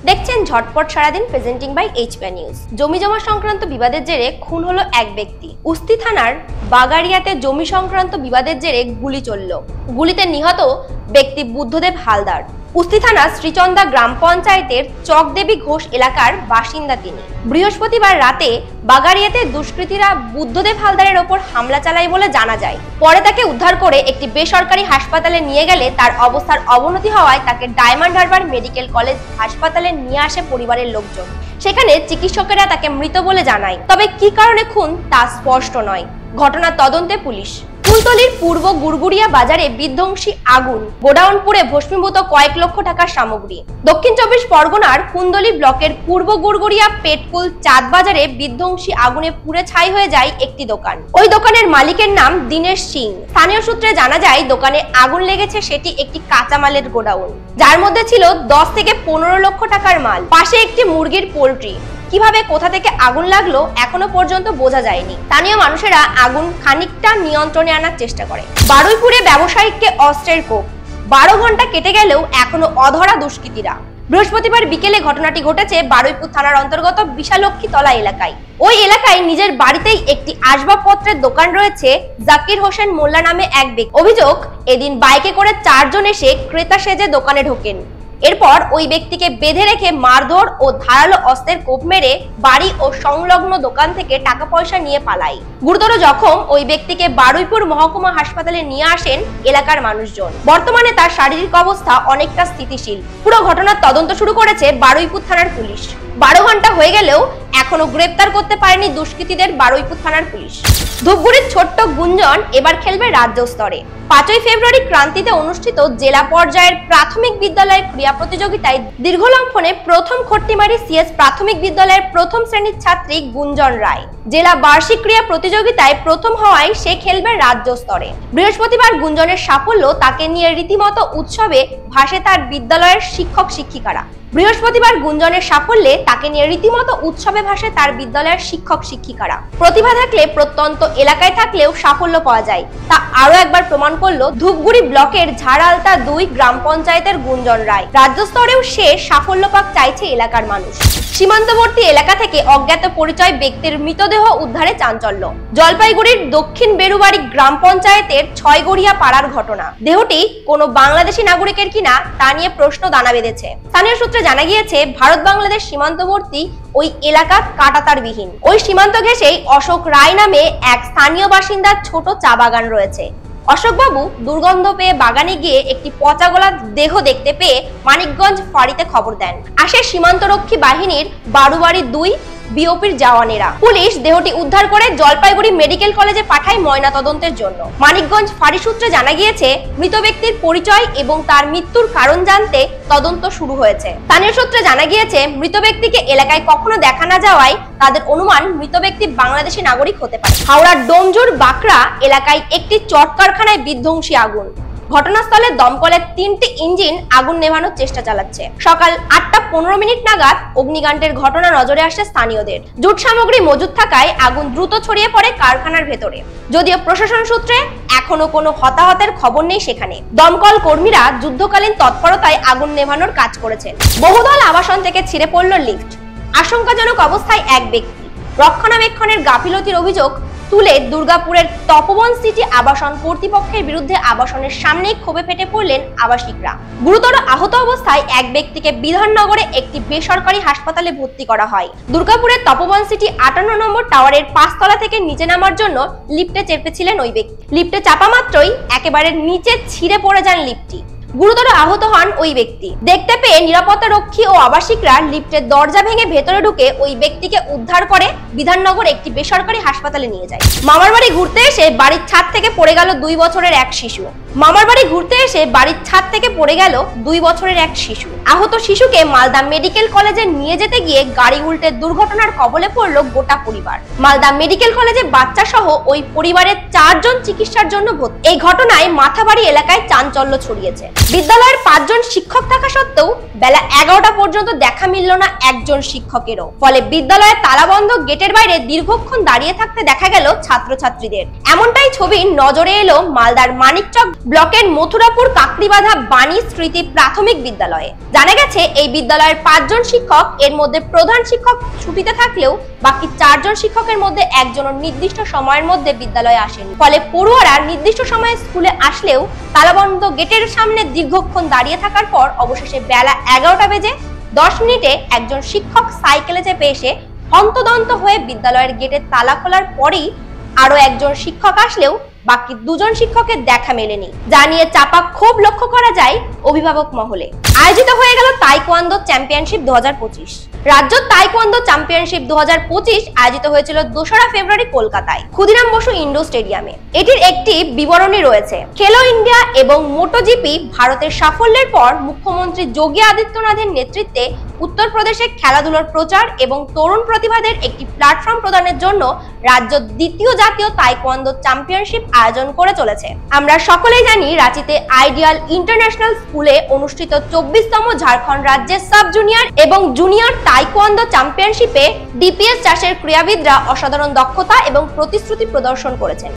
দেখছেন ঝটপট সারাদিন প্রেজেন্টিং বাই এইচপি নিউজ। জমি জমা সংক্রান্ত বিবাদের জেরে খুন হলো এক ব্যক্তি। উস্তি থানার বাগাড়িয়াতে জমি সংক্রান্ত বিবাদের জেরে গুলি চলল। গুলিতে নিহত ব্যক্তি বুদ্ধদেব হালদার। উস্তি থানা শ্রীচন্দা গ্রাম পঞ্চায়েতের চকদেবী ঘোষ এলাকার বাসিন্দা তিনি। বৃহস্পতিবার রাতে বাগাড়িয়াতে দুষ্কৃতীরা বুদ্ধদেব হালদারের ওপর হামলা চালায় বলে জানা যায়। পরে তাকে উদ্ধার করে একটি বেসরকারি হাসপাতালে নিয়ে গেলে তার অবস্থার অবনতি হওয়ায় তাকে ডায়মন্ড হারবার মেডিকেল কলেজ হাসপাতালে নিয়ে আসে পরিবারের লোকজন। সেখানে চিকিৎসকেরা তাকে মৃত বলে জানায়, তবে কি কারণে খুন তা স্পষ্ট নয়। ঘটনার তদন্তে পুলিশ। কুলতলির পূর্ব গুড়গুড়িয়া বাজারে বিধ্বংসী আগুন, গোডাউন পুড়ে ভস্মীভূত কয়েক লক্ষ টাকার সামগ্রী। দক্ষিণ চব্বিশ পরগনার কুন্দলি ব্লকের পূর্ব গুড়গুড়িয়া পেটকুল চাঁদ বাজারে বিধ্বংসী আগুনে পুড়ে ছাই হয়ে যায় একটি দোকান। ওই দোকানের মালিকের নাম দীনেশ সিং। স্থানীয় সূত্রে জানা যায় দোকানে আগুন লেগেছে সেটি একটি কাঁচামালের গোডাউন, যার মধ্যে ছিল 10 থেকে 15 লক্ষ টাকার মাল। পাশে একটি মুরগির পোল্ট্রি। কিভাবে কোথা থেকে আগুন লাগলো এখনো পর্যন্ত বোঝা যায়নি। স্থানীয় মানুষেরা আগুন খানিকটা নিয়ন্ত্রণে আনার চেষ্টা করে। বারুইপুরে ব্যবসায়িককে অস্ত্রের কোপ। 12 ঘন্টা কেটে গেলেও এখনো অধরা দুষ্কৃতীরা। বৃহস্পতিবার বিকেলে ঘটনাটি ঘটেছে বারুইপুর থানার অন্তর্গত বিশালক্ষীতলা এলাকায়। ওই এলাকায় নিজের বাড়িতেই একটি আসবাবপত্রের দোকান রয়েছে জাকির হোসেন মোল্লা নামে এক ব্যক্তি। অভিযোগ, এদিন বাইকে করে 4 জন এসে ক্রেতা সেজে দোকানে ঢোকেন। এরপর ওই ব্যক্তিকে বেঁধে রেখে মারধর ও ধারালো অস্ত্রের কোপ মেরে বাড়ি ও সংলগ্ন দোকান থেকে টাকা পয়সা নিয়ে পালায়। গুরুতর জখম ওই ব্যক্তিকে বারুইপুর মহকুমা হাসপাতালে নিয়ে আসেন এলাকার মানুষজন। বর্তমানে তার শারীরিক অবস্থা অনেকটা স্থিতিশীল। পুরো ঘটনার তদন্ত শুরু করেছে বারুইপুর থানার পুলিশ। 12 ঘন্টা হয়ে গেলেও এখনো গ্রেপ্তার করতে পারেনি দুষ্কৃতীদের বারুইপুর থানার পুলিশ। ধূপগুড়ির ছোট্ট গুঞ্জন এবার খেলবে রাজ্য স্তরে। 5ই ফেব্রুয়ারি ক্রান্তিতে অনুষ্ঠিত জেলা পর্যায়ের প্রাথমিক বিদ্যালয়ের ক্রীড়া প্রতিযোগিতায় দীর্ঘলম্ফনে প্রথম খট্টিমারি সিএস প্রাথমিক বিদ্যালয়ের প্রথম শ্রেণীর ছাত্রী গুঞ্জন রায় জেলা বার্ষিক ক্রীড়া প্রতিযোগিতায় প্রথম হওয়ায় সে খেলবে রাজ্য স্তরে। বৃহস্পতিবার গুঞ্জনের সাফল্য তাকে নিয়ে রীতিমতো উৎসবে ভাসে তার বিদ্যালয়ের শিক্ষক শিক্ষিকারা। বৃহস্পতিবার গুঞ্জনের সাফল্যে তাকে নিয়ে রীতিমতো উৎসবে ভাসে তার বিদ্যালয়ের শিক্ষক শিক্ষিকারা। প্রতিভা থাকলে প্রত্যন্ত এলাকায় থাকলেও সাফল্য পাওয়া যায়, তা আরো একবার প্রমাণ করলো ধূপগুড়ি ব্লকের ঝাড়ালতা 2 গ্রাম পঞ্চায়েতের গুঞ্জন রায়। রাজ্য স্তরেও সে সাফল্য পাক চাইছে এলাকার মানুষ। সীমান্তবর্তী এলাকা থেকে অজ্ঞাত পরিচয় ব্যক্তির মৃতদেহ উদ্ধারে চাঞ্চল্য। জলপাইগুড়ির দক্ষিণ বেরুবাড়ি গ্রাম পঞ্চায়েতের 6 গড়িয়া পাড়ার ঘটনা। দেহটি কোনো বাংলাদেশি নাগরিকের কিনা তা নিয়ে প্রশ্ন দানা বেঁধেছে। স্থানীয় সূত্রে জানা গিয়েছে ভারত বাংলাদেশ সীমান্তবর্তী ওই এলাকা কাঁটাতারবিহীন। ওই সীমান্ত ঘেঁষেই অশোক রায় নামে এক স্থানীয় বাসিন্দার ছোট চা বাগান রয়েছে। অশোকবাবু দুর্গন্ধ পেয়ে বাগানে গিয়ে একটি পচা গলা দেহ দেখতে পেয়ে মানিকগঞ্জ ফাঁড়িতে খবর দেন। আসে সীমান্তরক্ষী বাহিনীর বারুবাড়ি 2 বিওপির জওয়ানেরা। পুলিশ দেহটি উদ্ধার করে জলপাইগুড়ি মেডিকেল কলেজে পাঠায় ময়না তদন্তের জন্য। মানিকগঞ্জ ফাঁড়ি সূত্রে জানা গিয়েছে মৃত ব্যক্তির পরিচয় এবং তার মৃত্যুর কারণ জানতে তদন্ত শুরু হয়েছে। স্থানীয় সূত্রে জানা গিয়েছে মৃত ব্যক্তিকে এলাকায় কখনো দেখা না যাওয়ায় তাদের অনুমান মৃত ব্যক্তি বাংলাদেশি নাগরিক হতে পারে। হাওড়ার ডোমজুর বাকরা এলাকায় একটি চট কারখানায় বিধ্বংসী আগুন। ঘটনাস্থলে দমকলের 3টি ইঞ্জিন আগুন নেভানোর চেষ্টা চালাচ্ছে। সকাল 8টা 15 মিনিট নাগাদ অগ্নিকাণ্ডের ঘটনা নজরে আসে স্থানীয়দের। জুট সামগ্রী মজুদ থাকায় আগুন দ্রুত ছড়িয়ে পড়ে কারখানার ভেতরে। যদিও প্রশাসন সূত্রে এখনো কোনো হতাহতের খবর নেই সেখানে। দমকল কর্মীরা যুদ্ধকালীন তৎপরতায় আগুন নেভানোর কাজ করেছেন। বহুদল আবাসন থেকে ছিঁড়ে পড়ল লিফট। আশঙ্কাজনক অবস্থায় এক ব্যক্তি। রক্ষণাবেক্ষণের গাফিলতির অভিযোগ তুলে দুর্গাপুরের তপবন সিটি আবাসন কর্তৃপক্ষের বিরুদ্ধে আবাসনের সামনেই ক্ষোভে ফেটে পড়লেন আবাসিকরা। গুরুতর আহত অবস্থায় এক ব্যক্তিকে বিধাননগরে একটি বেসরকারি হাসপাতালে ভর্তি করা হয়। দুর্গাপুরের তপবন সিটি 58 নম্বর টাওয়ারের 5 তলা থেকে নিচে নামার জন্য লিফটে চেপেছিলেন ওই ব্যক্তি। লিফটে চাপা মাত্রই একেবারে নিচে ছিঁড়ে পড়ে যান লিফটটি। গুরুতর আহত হন ওই ব্যক্তি। দেখতে পেয়ে নিরাপত্তা রক্ষী ও আবাসিকরা লিফটের দরজা ভেঙে ভেতরে ঢুকে ওই ব্যক্তিকে উদ্ধার করে বিধাননগর একটি বেসরকারি হাসপাতালে নিয়ে যায়। মামার বাড়ি ঘুরতে এসে বাড়ির ছাদ থেকে পড়ে গেল 2 বছরের এক শিশু। মামার বাড়ি ঘুরতে এসে বাড়ির ছাদ থেকে পড়ে গেল 2 বছরের এক শিশু। আহত শিশুকে মালদা মেডিকেল কলেজে নিয়ে যেতে গিয়ে গাড়ি উল্টে দুর্ঘটনার কবলে পড়ল গোটা পরিবার। মালদা মেডিকেল কলেজে বাচ্চা সহ ওই পরিবারের 4 জন চিকিৎসার জন্য ভর্তি। এই ঘটনায় মাথাবাড়ি এলাকায় চাঞ্চল্য ছড়িয়েছে। বিদ্যালয়ের 5 জন শিক্ষক থাকা সত্ত্বেও বেলা 11টা পর্যন্ত দেখা মিলল না একজন শিক্ষকেরও। ফলে বিদ্যালয়ের তালাবন্ধ গেটের বাইরে দীর্ঘক্ষণ দাঁড়িয়ে থাকতে দেখা গেল ছাত্রছাত্রীদের। এমনটাই ছবি নজরে এলো মালদার মানিকচক ব্লকের মথুরাপুর কাকড়িবাঁধা বাণী স্মৃতি প্রাথমিক বিদ্যালয়ে। জানা গেছে এই বিদ্যালয়ের 5 জন শিক্ষক, এর মধ্যে প্রধান শিক্ষক ছুটিতে থাকলেও বাকি 4 জন শিক্ষকের মধ্যে একজনও নির্দিষ্ট সময়ের মধ্যে বিদ্যালয়ে আসেনি। ফলে পড়ুয়ারা নির্দিষ্ট সময়ে স্কুলে আসলেও তালাবন্ধ গেটের সামনে দীর্ঘক্ষণ দাঁড়িয়ে থাকার পর অবশেষে বেলা 11টা বেজে 10 মিনিটে একজন শিক্ষক সাইকেলে চেপে এসে হন্তদন্ত হয়ে বিদ্যালয়ের গেটের তালা খোলার পরেই আরো একজন শিক্ষক আসলেও বাকি 2 জন শিক্ষকের দেখা মেলেনি, যা নিয়ে চাপা ক্ষোভ লক্ষ্য করা যায় অভিভাবক মহলে। আয়োজিত হয়ে গেল তাইকোয়ান্দো চ্যাম্পিয়নশিপ 2025। রাজ্য তাইকোয়ান্দো চ্যাম্পিয়নশিপ 2025 আয়োজিত হয়েছিল 2রা ফেব্রুয়ারি কলকাতায় ক্ষুদিরাম বসু ইন্ডোর স্টেডিয়ামে। এটির একটি বিবরণী রয়েছে। খেলো ইন্ডিয়া এবং মোটোজিপি ভারতের সাফল্যের পর মুখ্যমন্ত্রী যোগী আদিত্যনাথের নেতৃত্বে উত্তরপ্রদেশে খেলাধুলার প্রচার এবং তরুণ প্রতিভাদের একটি প্ল্যাটফর্ম প্রদানের জন্য রাজ্য দ্বিতীয় জাতীয় তাইকোয়ান্দো চ্যাম্পিয়নশিপ আয়োজন করে চলেছে। আমরা সকলেই জানি রাঁচিতে আইডিয়াল ইন্টারন্যাশনাল স্কুলে অনুষ্ঠিত 24তম ঝাড়খণ্ড রাজ্যের সাব জুনিয়র এবং জুনিয়র তাইকোয়ান্দো চ্যাম্পিয়নশিপে ডিপিএস চাষের ক্রীড়াবিদরা অসাধারণ দক্ষতা এবং প্রতিশ্রুতি প্রদর্শন করেছেন।